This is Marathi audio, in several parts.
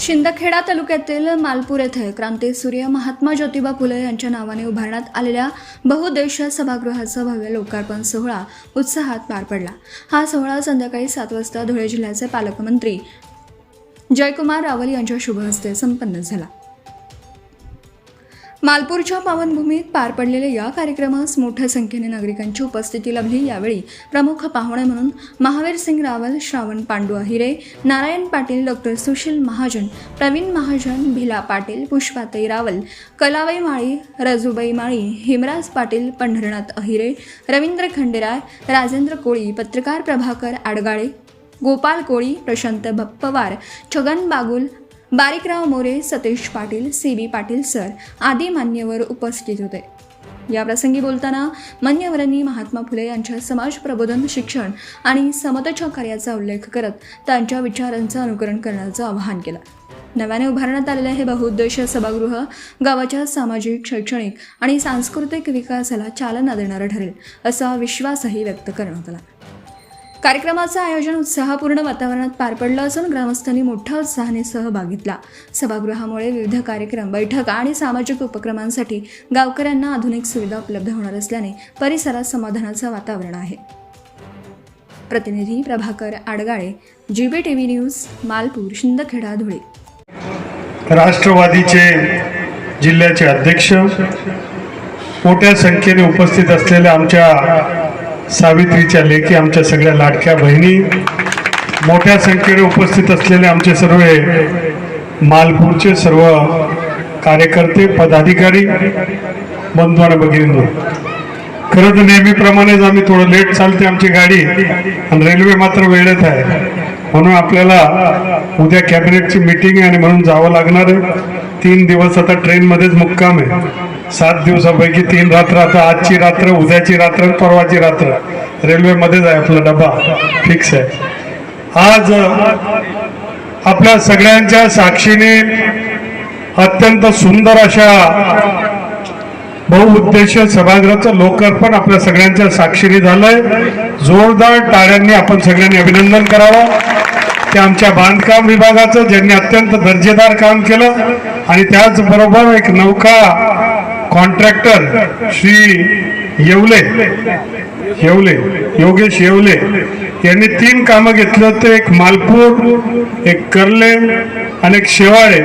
शिंदखेडा तालुक्यातील मालपूर येथे क्रांतीसूर्य महात्मा ज्योतिबा फुले यांच्या नावाने उभारण्यात आलेल्या बहुउद्देशीय सभागृहाचा भव्य लोकार्पण सोहळा उत्साहात पार पडला। हा सोहळा संध्याकाळी 7 वाजता धुळे जिल्ह्याचे पालकमंत्री जयकुमार रावल यांच्या शुभ हस्ते संपन्न झाला। मालपूरच्या पावनभूमीत पार पडलेल्या या कार्यक्रमास मोठ्या संख्येने नागरिकांची उपस्थिती लाभली। यावेळी प्रमुख पाहुणे म्हणून महावीर सिंग रावल, श्रावण पांडू अहिरे, नारायण पाटील, डॉक्टर सुशील महाजन, प्रवीण महाजन, भिला पाटील, पुष्पाताई रावल, कलाबाई माळी, रजुबाई माळी, हिमराज पाटील, पंढरनाथ अहिरे, रवींद्र खंडेराय, राजेंद्र कोळी, पत्रकार प्रभाकर आडगाळे, गोपाल कोळी, प्रशांत पवार, छगन बागुल, बारीकराव मोरे, सतीश पाटील, CB पाटील सर आदी मान्यवर उपस्थित होते। या प्रसंगी बोलताना मान्यवरांनी महात्मा फुले यांच्या समाज प्रबोधन, शिक्षण आणि समतेच्या कार्याचा उल्लेख करत त्यांच्या विचारांचं अनुकरण करण्याचं आवाहन केलं। नव्याने उभारण्यात आलेले हे बहुउद्देशीय सभागृह गावाच्या सामाजिक, शैक्षणिक आणि सांस्कृतिक विकासाला चालना देणारं ठरेल असा विश्वासही व्यक्त करण्यात आला। कार्यक्रमाचं आयोजन उत्साहपूर्ण वातावरणात पार पडलं असून ग्रामस्थांनी मोठ्या उत्साहाने सहभाग घेतला। सभागृहामुळे विविध कार्यक्रम, बैठका आणि सामाजिक उपक्रमांसाठी गावकऱ्यांना आधुनिक सुविधा उपलब्ध होणार असल्याने परिसरात समाधानाचं वातावरण आहे। प्रतिनिधी प्रभाकर आडगाळे, GBTV न्यूज, मालपूर, शिंदखेडा, धुळे। राष्ट्रवादीचे जिल्ह्याचे अध्यक्ष, मोठ्या संख्येने उपस्थित असलेल्या आमच्या सावित्रीच्या लेकी, आमच्या सगळ्या लाडक्या बहिणी, मोठ्या संख्येने उपस्थित असलेले आमचे सर्व मालपूरचे सर्व कार्यकर्ते, पदाधिकारी, बंधू आणि भगिनींनो, खरं तर नेहमीप्रमाणेच आम्ही थोडं लेट चालते आमची गाडी आणि रेल्वे मात्र वेळेत आहे, म्हणून आपल्याला उद्या कॅबिनेटची मीटिंग आहे आणि म्हणून जावं लागणार आहे। 3 दिवस आता ट्रेनमध्येच मुक्काम आहे। 7 दिवसापैकी 3 रात्र, आता आजची रात्र, उद्याची रात्र, परवाची रात्र रेल्वेमध्येच आहे, आपला डबा फिक्स आहे। आज आपल्या सगळ्यांच्या साक्षीने अत्यंत सुंदर अशा बहुउद्देशीय सभागृहाचं लोकार्पण आपल्या सगळ्यांच्या साक्षीने झालंय। जोरदार टाळ्यांनी आपण सगळ्यांनी अभिनंदन करावं त्या आमच्या बांधकाम विभागाचं, ज्यांनी अत्यंत दर्जेदार काम केलं, आणि त्याचबरोबर एक नौका कॉन्ट्रॅक्टर श्री योगेश येवले यांनी 3 कामं घेतले होते, एक मालपूर, एक कर्ले आणि एक शेवाळे,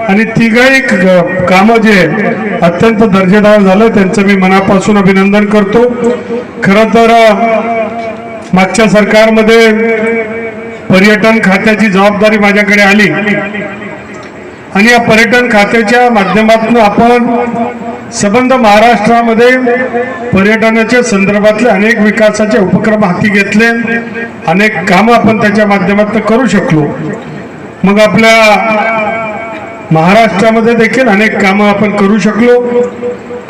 आणि तिघही कामं जे अत्यंत दर्जेदार झालं, त्यांचं मी मनापासून अभिनंदन करतो। खरं तर मागच्या सरकारमध्ये पर्यटन खात्याची जबाबदारी माझ्याकडे आली आणि या पर्यटन खात्याच्या माध्यमातून आपण संबंध महाराष्ट्रामध्ये पर्यटनाच्या संदर्भातले अनेक विकासाचे उपक्रम हाती घेतले, अनेक कामं आपण त्याच्या माध्यमातून करू शकलो। मग आपल्या महाराष्ट्रामध्ये देखील अनेक कामं आपण करू शकलो।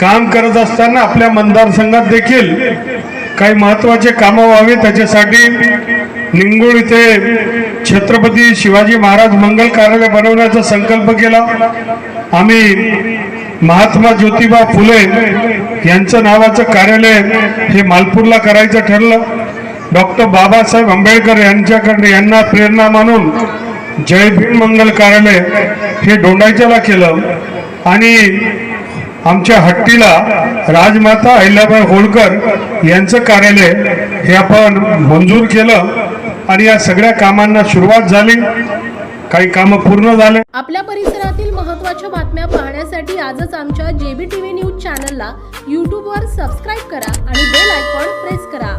काम करत असताना आपल्या मतदारसंघात देखील काही महत्त्वाचे कामं व्हावी, त्याच्यासाठी निंगुळ इथे छत्रपती शिवाजी महाराज मंगल कार्यालय बनवण्याचा संकल्प केला। आम्ही महात्मा ज्योतिबा फुले यांचं नावाचं कार्यालय हे मालपूरला करायचं ठरलं। डॉक्टर बाबासाहेब आंबेडकर यांना प्रेरणा मानून जय भीम मंगल कार्यालय हे दोंडाईच्याला केलं, आणि आमच्या हट्टीला राजमाता अहिल्याबाई होळकर यांचं कार्यालय हे आपण मंजूर केलं, आणि या सगळ्या कामांना सुरुवात झाली, काही कामं पूर्ण झाले। आपल्या परिसरातील महत्त्वाच्या बातम्या पाहण्यासाठी आजच आमच्या JBTV न्यूज चॅनलला YouTube वर सबस्क्राईब करा आणि बेल आयकॉन प्रेस करा।